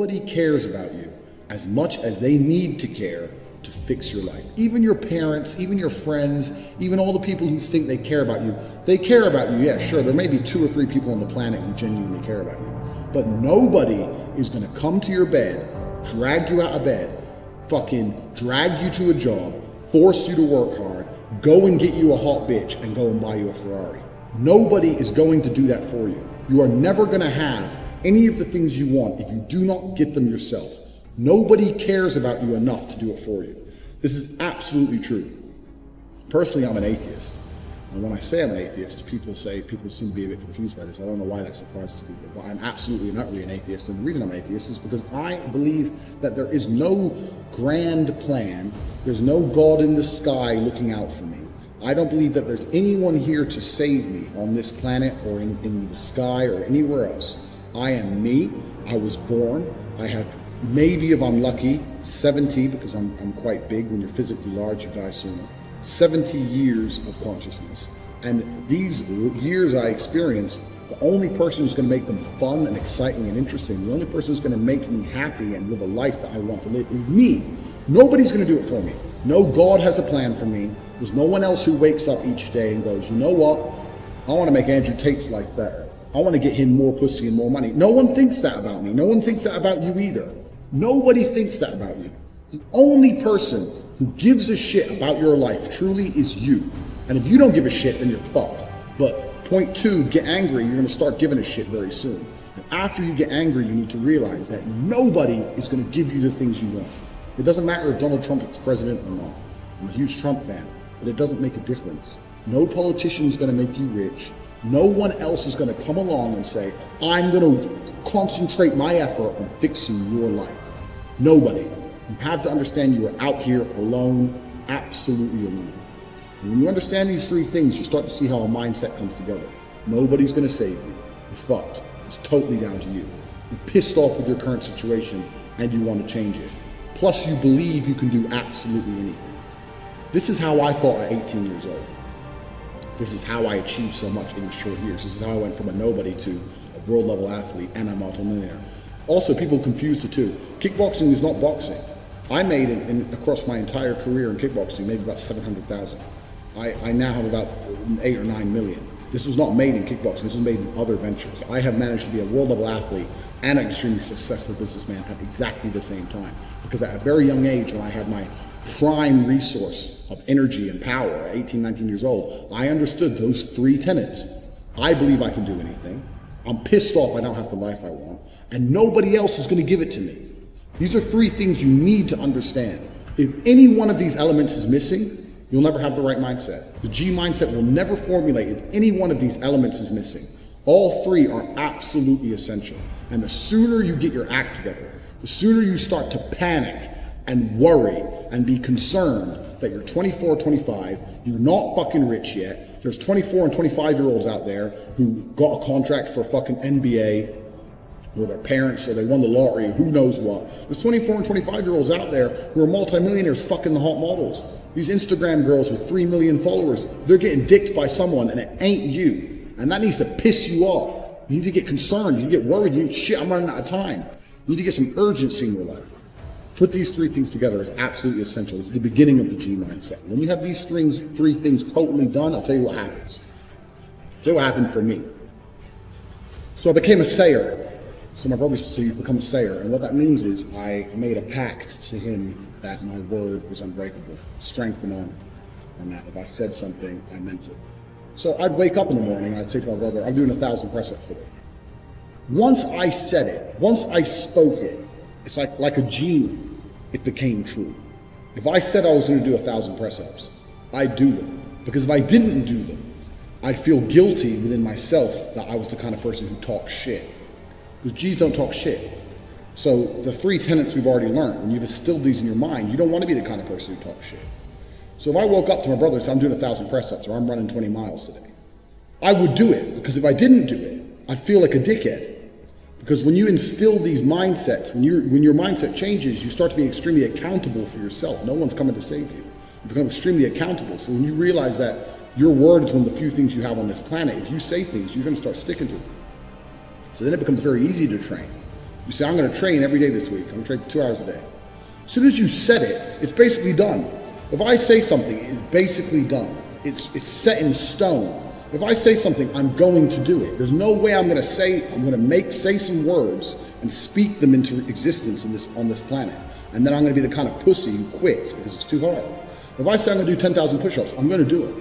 nobody cares about you as much as they need to care to fix your life. Even your parents, even your friends, even all the people who think they care about you, they care about you. Yeah, sure, there may be 2 or 3 people on the planet who genuinely care about you, but nobody is gonna come to your bed, drag you out of bed, fucking drag you to a job, force you to work hard, go and get you a hot bitch and go and buy you a Ferrari. Nobody is going to do that for you. You are never gonna have any of the things you want if you do not get them yourself. Nobody cares about you enough to do it for you. This is absolutely true. Personally, I'm an atheist. And when I say I'm an atheist, people seem to be a bit confused by this. I don't know why that surprises people, but I'm absolutely not really an atheist. And the reason I'm an atheist is because I believe that there is no grand plan. There's no God in the sky looking out for me. I don't believe that there's anyone here to save me on this planet or in the sky or anywhere else. I am me. I was born. I have maybe, if I'm lucky, 70, because I'm quite big. When you're physically large, you die sooner. 70 years of consciousness. And these years I experienced, the only person who's going to make them fun and exciting and interesting, the only person who's going to make me happy and live a life that I want to live is me. Nobody's going to do it for me. No God has a plan for me. There's no one else who wakes up each day and goes, you know what? I want to make Andrew Tate's life better. I want to get him more pussy and more money. No one thinks that about me. No one thinks that about you either. Nobody thinks that about you. The only person who gives a shit about your life truly is you. And if you don't give a shit, then you're fucked. But point 2, get angry. You're going to start giving a shit very soon. And after you get angry, you need to realize that nobody is going to give you the things you want. It doesn't matter if Donald Trump is president or not. I'm a huge Trump fan, but it doesn't make a difference. No politician is going to make you rich. No one else is going to come along and say, I'm going to concentrate my effort on fixing your life. Nobody. You have to understand you are out here alone, absolutely alone. And when you understand these 3 things, you start to see how a mindset comes together. Nobody's going to save you. You're fucked. It's totally down to you. You're pissed off with your current situation and you want to change it. Plus, you believe you can do absolutely anything. This is how I thought at 18 years old. This is how I achieved so much in short years. This is how I went from a nobody to a world level athlete and a multimillionaire. Also, people confuse the two. Kickboxing is not boxing. I made across my entire career in kickboxing, maybe about 700,000. I now have about 8 or 9 million. This was not made in kickboxing. This was made in other ventures. I have managed to be a world level athlete and an extremely successful businessman at exactly the same time. Because at a very young age, when I had my prime resource of energy and power at 18, 19 years old, I understood those 3 tenets. I believe I can do anything. I'm pissed off I don't have the life I want. And nobody else is going to give it to me. These are 3 things you need to understand. If any one of these elements is missing, you'll never have the right mindset. The G mindset will never formulate if any one of these elements is missing. All 3 are absolutely essential. And the sooner you get your act together, the sooner you start to panic and worry and be concerned that you're 24, 25, you're not fucking rich yet. There's 24 and 25-year-olds out there who got a contract for fucking NBA or their parents, or they won the lottery, who knows what. There's 24 and 25-year-olds out there who are multimillionaires fucking the hot models. These Instagram girls with 3 million followers, they're getting dicked by someone and it ain't you. And that needs to piss you off. You need to get concerned, you need to get worried, you need, shit, I'm running out of time. You need to get some urgency in your life. Put these 3 things together is absolutely essential. It's the beginning of the G mindset. When you have these 3 things totally done, I'll tell you what happens. I'll tell you what happened for me. So I became a sayer. So my brother said, you've become a sayer. And what that means is I made a pact to him that my word was unbreakable, strength and honor. And that if I said something, I meant it. So I'd wake up in the morning and I'd say to my brother, I'm doing 1,000 press-ups today. Once I said it, once I spoke it, it's like a genie, it became true. If I said I was going to do 1,000 press-ups, I'd do them. Because if I didn't do them, I'd feel guilty within myself that I was the kind of person who talks shit. Because G's don't talk shit. So the 3 tenets we've already learned, when you've instilled these in your mind, you don't want to be the kind of person who talks shit. So if I woke up to my brother and said, I'm doing 1,000 press-ups or I'm running 20 miles today, I would do it. Because if I didn't do it, I'd feel like a dickhead. Because when you instill these mindsets, when your mindset changes, you start to be extremely accountable for yourself. No one's coming to save you. You become extremely accountable. So when you realize that your word is one of the few things you have on this planet, if you say things, you're going to start sticking to them. So then it becomes very easy to train. You say, I'm going to train every day this week. I'm going to train for 2 hours a day. As soon as you said it, it's basically done. If I say something, it's basically done. It's set in stone. If I say something, I'm going to do it. There's no way I'm going to say some words and speak them into existence on this planet. And then I'm going to be the kind of pussy who quits because it's too hard. If I say I'm going to do 10,000 push-ups, I'm going to do it.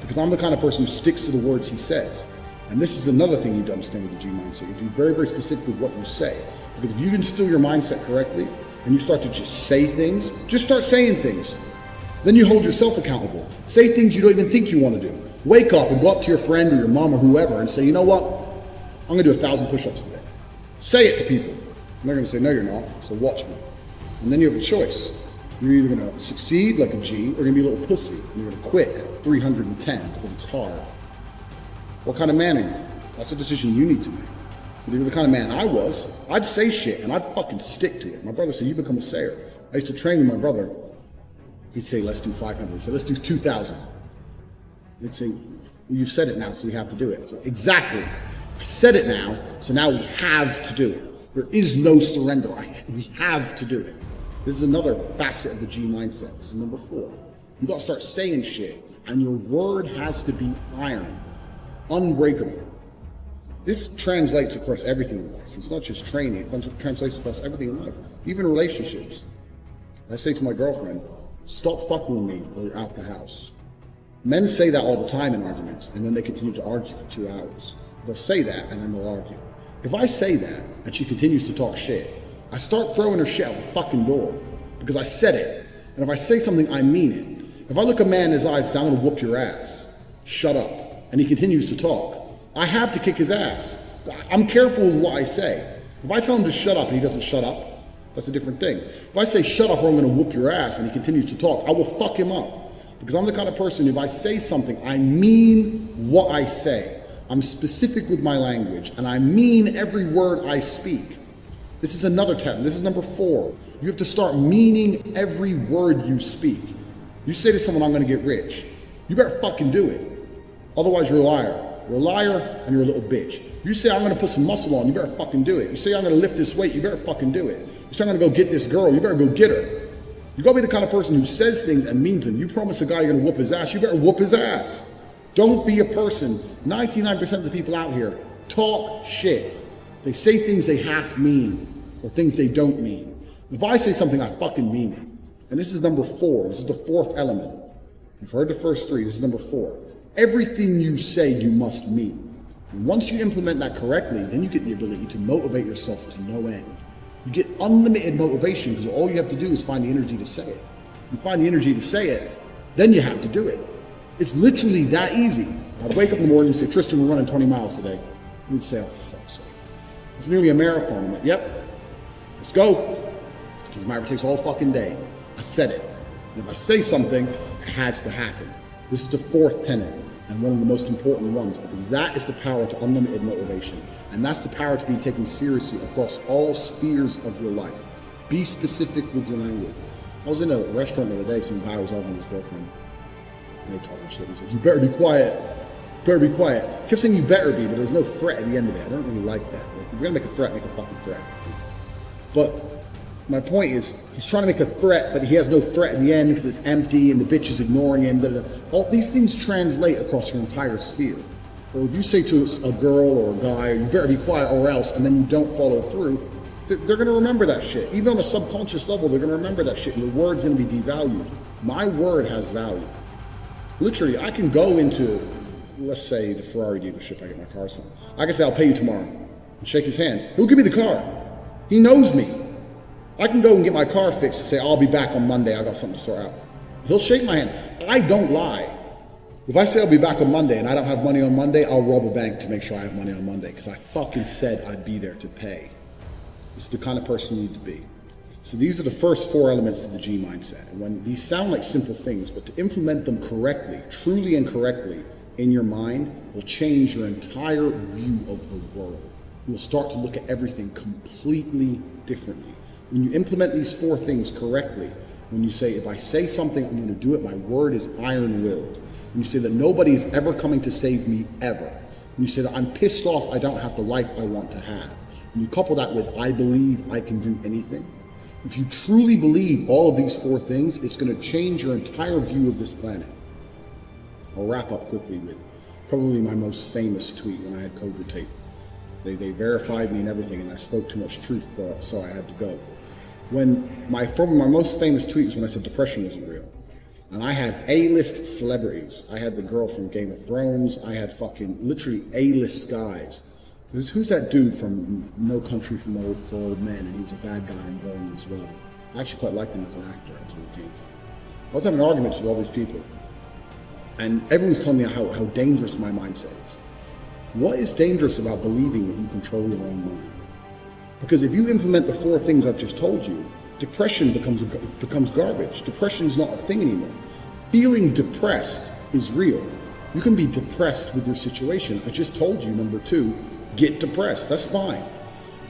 Because I'm the kind of person who sticks to the words he says. And this is another thing you need to understand with the G mindset. You be very, very specific with what you say. Because if you can instill your mindset correctly and you start to just say things, just start saying things. Then you hold yourself accountable. Say things you don't even think you want to do. Wake up and go up to your friend or your mom or whoever and say, you know what? I'm going to do 1,000 push-ups today. Say it to people. And they're going to say, no, you're not. So watch me. And then you have a choice. You're either going to succeed like a G or you're going to be a little pussy. And you're going to quit at 310 because it's hard. What kind of man are you? That's a decision you need to make. If you're the kind of man I was, I'd say shit and I'd fucking stick to it. My brother said, you become a sayer. I used to train with my brother. He'd say, let's do 500. He'd say, let's do 2,000. He'd say, well, you've said it now, so we have to do it. I said, exactly. I said it now, so now we have to do it. There is no surrender. We have to do it. This is another facet of the G mindset. This is number 4. You got to start saying shit, and your word has to be iron, unbreakable. This translates across everything in life. It's not just training. It translates across everything in life, even relationships. I say to my girlfriend, stop fucking with me or you're out the house. Men say that all the time in arguments, and then they continue to argue for 2 hours. They'll say that, and then they'll argue. If I say that, and she continues to talk shit, I start throwing her shit out the fucking door, because I said it. And if I say something, I mean it. If I look a man in his eyes and say, I'm gonna whoop your ass, shut up, and he continues to talk, I have to kick his ass. I'm careful with what I say. If I tell him to shut up and he doesn't shut up, that's a different thing. If I say shut up or I'm gonna whoop your ass and he continues to talk, I will fuck him up. Because I'm the kind of person, if I say something, I mean what I say. I'm specific with my language, and I mean every word I speak. This is another tip. This is number 4. You have to start meaning every word you speak. You say to someone, I'm going to get rich. You better fucking do it. Otherwise, you're a liar. You're a liar, and you're a little bitch. You say, I'm going to put some muscle on. You better fucking do it. You say, I'm going to lift this weight. You better fucking do it. You say, I'm going to go get this girl. You better go get her. You gotta be the kind of person who says things and means them. You promise a guy you're gonna whoop his ass, you better whoop his ass. Don't be a person. 99% of the people out here talk shit. They say things they half mean or things they don't mean. If I say something, I fucking mean it. And this is number 4. This is the 4th element. You've heard the first 3. This is number 4. Everything you say, you must mean. And once you implement that correctly, then you get the ability to motivate yourself to no end. You get unlimited motivation because all you have to do is find the energy to say it. You find the energy to say it, then you have to do it. It's literally that easy. I'd wake up in the morning and say, Tristan, we're running 20 miles today. You'd say, oh, for fuck's sake. It's nearly a marathon. I'm like, yep, let's go. Because a marathon takes all fucking day. I said it. And if I say something, it has to happen. This is the 4th tenet and one of the most important ones because that is the power to unlimited motivation. And that's the power to be taken seriously across all spheres of your life. Be specific with your language. I was in a restaurant the other day, some guy was arguing with his girlfriend. And they talking shit. He's like, you better be quiet. Better be quiet. He kept saying you better be, but there's no threat at the end of it. I don't really like that. Like, if you're gonna make a threat, make a fucking threat. But my point is, he's trying to make a threat, but he has no threat in the end because it's empty and the bitch is ignoring him. All these things translate across your entire sphere. Or if you say to a girl or a guy, you better be quiet or else, and then you don't follow through, they're going to remember that shit. Even on a subconscious level, they're going to remember that shit. Your word's going to be devalued. My word has value. Literally, I can go into, let's say, the Ferrari dealership I get my cars from. I can say, I'll pay you tomorrow, and shake his hand. He'll give me the car. He knows me. I can go and get my car fixed and say, I'll be back on Monday. I got something to sort out. He'll shake my hand. I don't lie. If I say I'll be back on Monday and I don't have money on Monday, I'll rob a bank to make sure I have money on Monday because I fucking said I'd be there to pay. This is the kind of person you need to be. So these are the first 4 elements to the G mindset. And when these sound like simple things, but to implement them correctly, truly and correctly in your mind will change your entire view of the world. You'll start to look at everything completely differently. When you implement these 4 things correctly, when you say, if I say something, I'm going to do it, my word is iron-willed. When you say that nobody is ever coming to save me, ever. When you say that I'm pissed off, I don't have the life I want to have. and you couple that with I believe I can do anything, if you truly believe all of these 4 things, it's going to change your entire view of this planet. I'll wrap up quickly with probably my most famous tweet when I had COVID Tate. They verified me and everything, and I spoke too much truth, so I had to go. My most famous tweet was when I said depression wasn't real. And I had A-list celebrities. I had the girl from Game of Thrones. I had fucking literally A-list guys. Who's that dude from No Country for Old Men? And he was a bad guy in Bone as well. I actually quite liked him as an actor. That's where he came from. I was having arguments with all these people. And everyone's telling me how dangerous my mindset is. What is dangerous about believing that you control your own mind? Because if you implement the 4 things I've just told you, depression becomes garbage. Depression's not a thing anymore. Feeling depressed is real. You can be depressed with your situation. I just told you, number 2, get depressed. That's fine.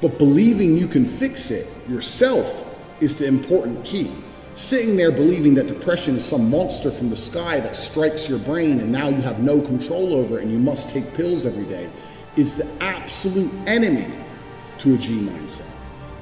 But believing you can fix it yourself is the important key. Sitting there believing that depression is some monster from the sky that strikes your brain and now you have no control over it and you must take pills every day is the absolute enemy to a G mindset.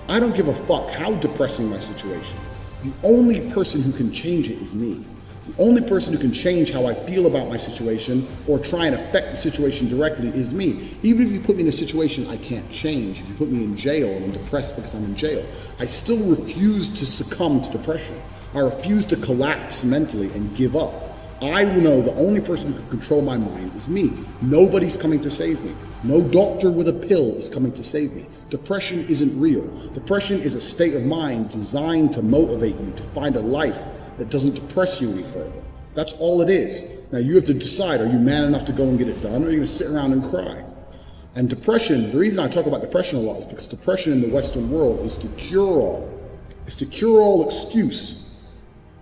I don't give a fuck how depressing my situation. The only person who can change it is me. The only person who can change how I feel about my situation or try and affect the situation directly is me. Even if you put me in a situation I can't change, if you put me in jail and I'm depressed because I'm in jail, I still refuse to succumb to depression. I refuse to collapse mentally and give up. I know the only person who can control my mind is me. Nobody's coming to save me. No doctor with a pill is coming to save me. Depression isn't real. Depression is a state of mind designed to motivate you to find a life that doesn't depress you any further. That's all it is. Now you have to decide, are you man enough to go and get it done, or are you going to sit around and cry? And depression, the reason I talk about depression a lot is because depression in the Western world is the cure-all. It's the cure-all excuse.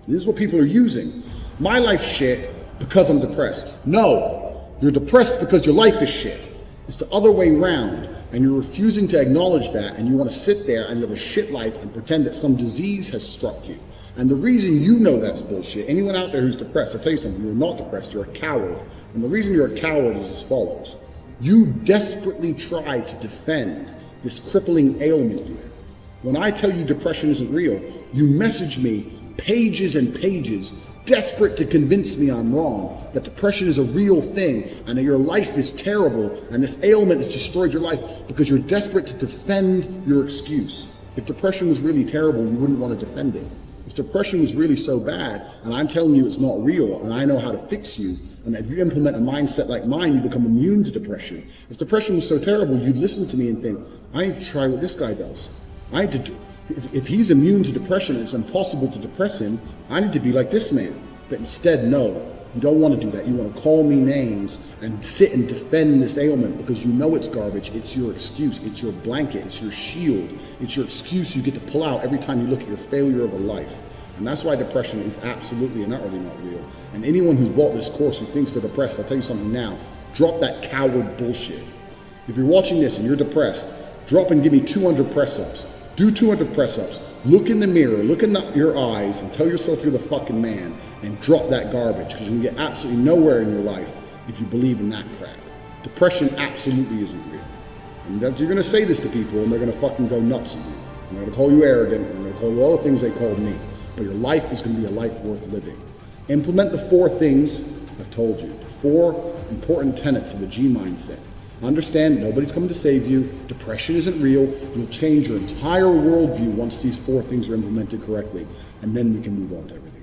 This is what people are using. My life's shit because I'm depressed. No, you're depressed because your life is shit. It's the other way around, and you're refusing to acknowledge that, and you want to sit there and live a shit life and pretend that some disease has struck you. And the reason you know that's bullshit, anyone out there who's depressed, I'll tell you something, you're not depressed, you're a coward. And the reason you're a coward is as follows. You desperately try to defend this crippling ailment you have. When I tell you depression isn't real, you message me pages and pages, desperate to convince me I'm wrong, that depression is a real thing and that your life is terrible and this ailment has destroyed your life because you're desperate to defend your excuse. If depression was really terrible, you wouldn't want to defend it. If depression was really so bad, and I'm telling you it's not real, and I know how to fix you, and if you implement a mindset like mine, you become immune to depression. If depression was so terrible, you'd listen to me and think, I need to try what this guy does. I need to do. If he's immune to depression and it's impossible to depress him, I need to be like this man. But instead, no. You don't want to do that. You want to call me names and sit and defend this ailment because you know it's garbage. It's your excuse. It's your blanket. It's your shield. It's your excuse you get to pull out every time you look at your failure of a life. And that's why depression is absolutely and utterly not real. And anyone who's bought this course who thinks they're depressed, I'll tell you something now. Drop that coward bullshit. If you're watching this and you're depressed, drop and give me 200 press-ups. Do 200 press-ups. Look in the mirror, look in your eyes, and tell yourself you're the fucking man, and drop that garbage, because you can get absolutely nowhere in your life if you believe in that crap. Depression absolutely isn't real. And you're going to say this to people, and they're going to fucking go nuts on you. And they're going to call you arrogant, and they're going to call you all the things they called me. But your life is going to be a life worth living. Implement the 4 things I've told you, the 4 important tenets of a G mindset. Understand nobody's coming to save you. Depression isn't real. You'll change your entire worldview once these 4 things are implemented correctly. And then we can move on to everything.